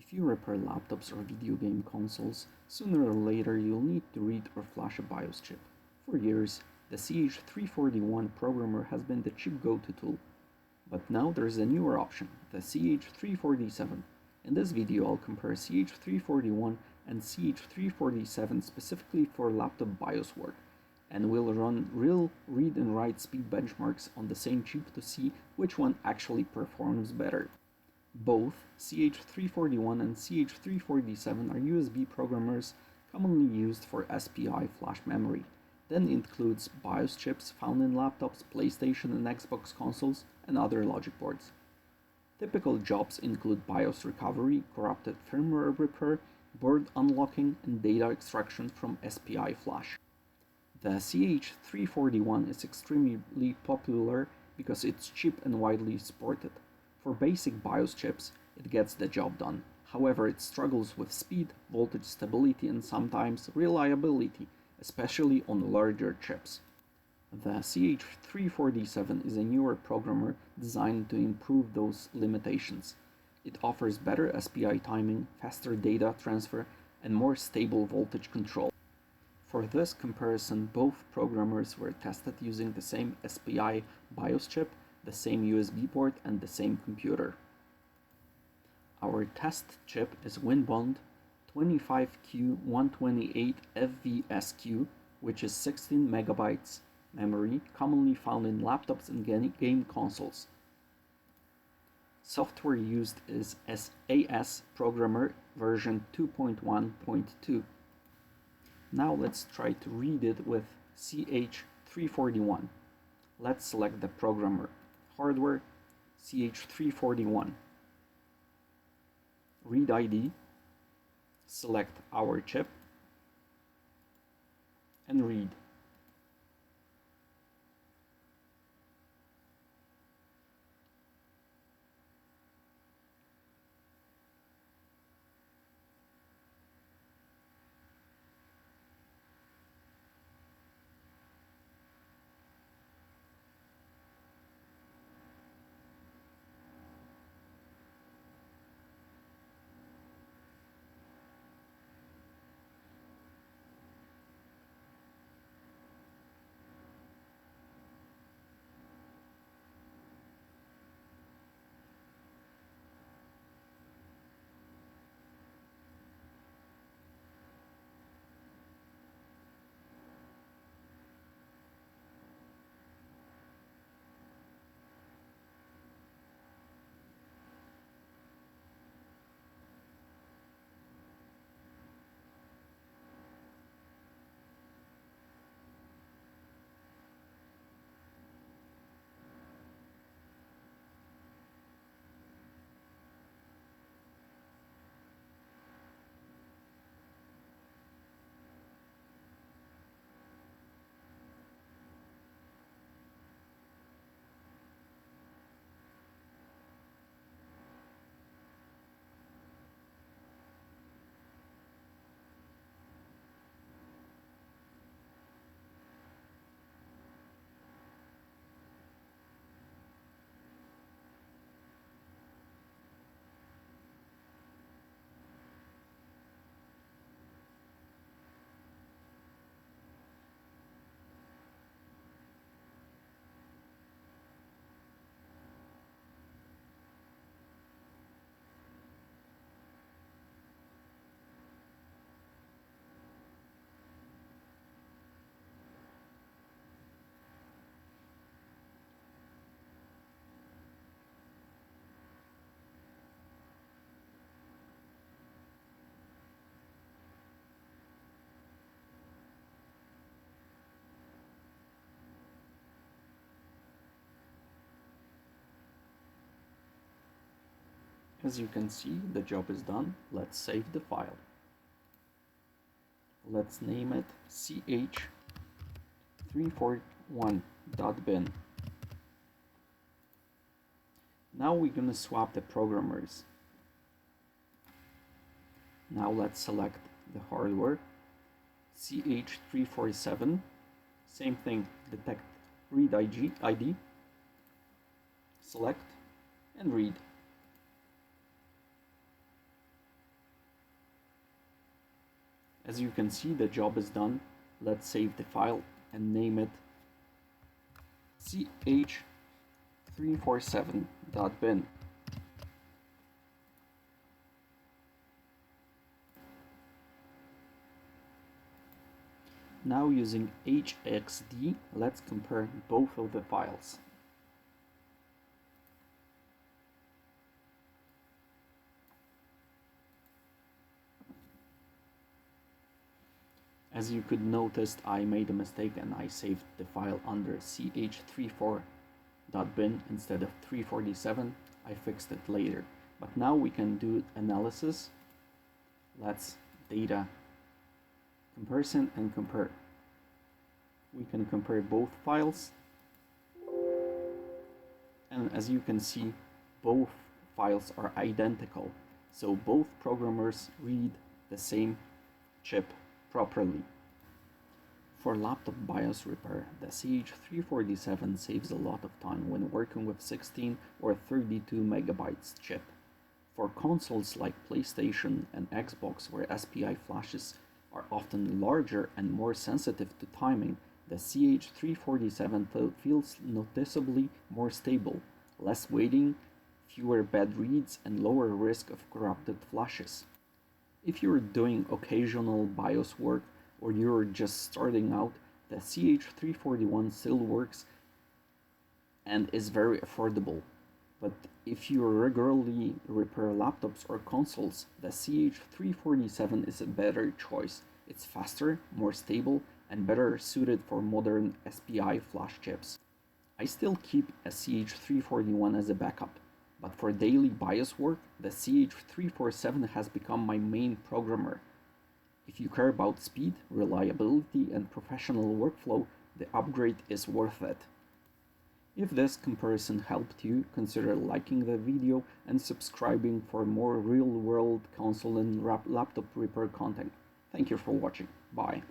If you repair laptops or video game consoles, sooner or later you'll need to read or flash a BIOS chip. For years, the CH341 programmer has been the cheap go-to tool. But now there's a newer option, the CH347. In this video I'll compare CH341 and CH347 specifically for laptop BIOS work, and we'll run real read and write speed benchmarks on the same chip to see which one actually performs better. Both CH341 and CH347 are USB programmers commonly used for SPI flash memory. Then includes BIOS chips found in laptops, PlayStation and Xbox consoles, and other logic boards. Typical jobs include BIOS recovery, corrupted firmware repair, board unlocking, and data extraction from SPI flash. The CH341 is extremely popular because it's cheap and widely supported. For basic BIOS chips, it gets the job done. However, it struggles with speed, voltage stability, and sometimes reliability, especially on larger chips. The CH347 is a newer programmer designed to improve those limitations. It offers better SPI timing, faster data transfer, and more stable voltage control. For this comparison, both programmers were tested using the same SPI BIOS chip, the same USB port, and the same computer. Our test chip is WinBond 25Q128FVSQ, which is 16 megabytes memory, commonly found in laptops and game consoles. Software used is AS Programmer version 2.1.2. Now let's try to read it with CH341. Let's select the programmer. Hardware, CH341. Read ID, select our chip, and read. As you can see, the job is done. Let's save the file. Let's name it ch341.bin. Now we're going to swap the programmers. Now let's select the hardware, CH347, same thing, detect read ID, select and read. As you can see, the job is done. Let's save the file and name it CH347.bin. Now using HXD, let's compare both of the files. As you could notice, I made a mistake and I saved the file under ch34.bin instead of 347. I fixed it later. But now we can do analysis. Let's data comparison and compare. We can compare both files. And as you can see, both files are identical. So both programmers read the same chip properly. For laptop BIOS repair, the CH347 saves a lot of time when working with 16 or 32 megabytes chip. For consoles like PlayStation and Xbox, where SPI flashes are often larger and more sensitive to timing, the CH347 feels noticeably more stable, less weighting, fewer bad reads, and lower risk of corrupted flashes. If you're doing occasional BIOS work or you're just starting out, the CH341 still works and is very affordable. But if you regularly repair laptops or consoles, the CH347 is a better choice. It's faster, more stable, and better suited for modern SPI flash chips. I still keep a CH341 as a backup, but for daily BIOS work, the CH347 has become my main programmer. If you care about speed, reliability, and professional workflow, the upgrade is worth it. If this comparison helped you, consider liking the video and subscribing for more real-world console and laptop repair content. Thank you for watching. Bye.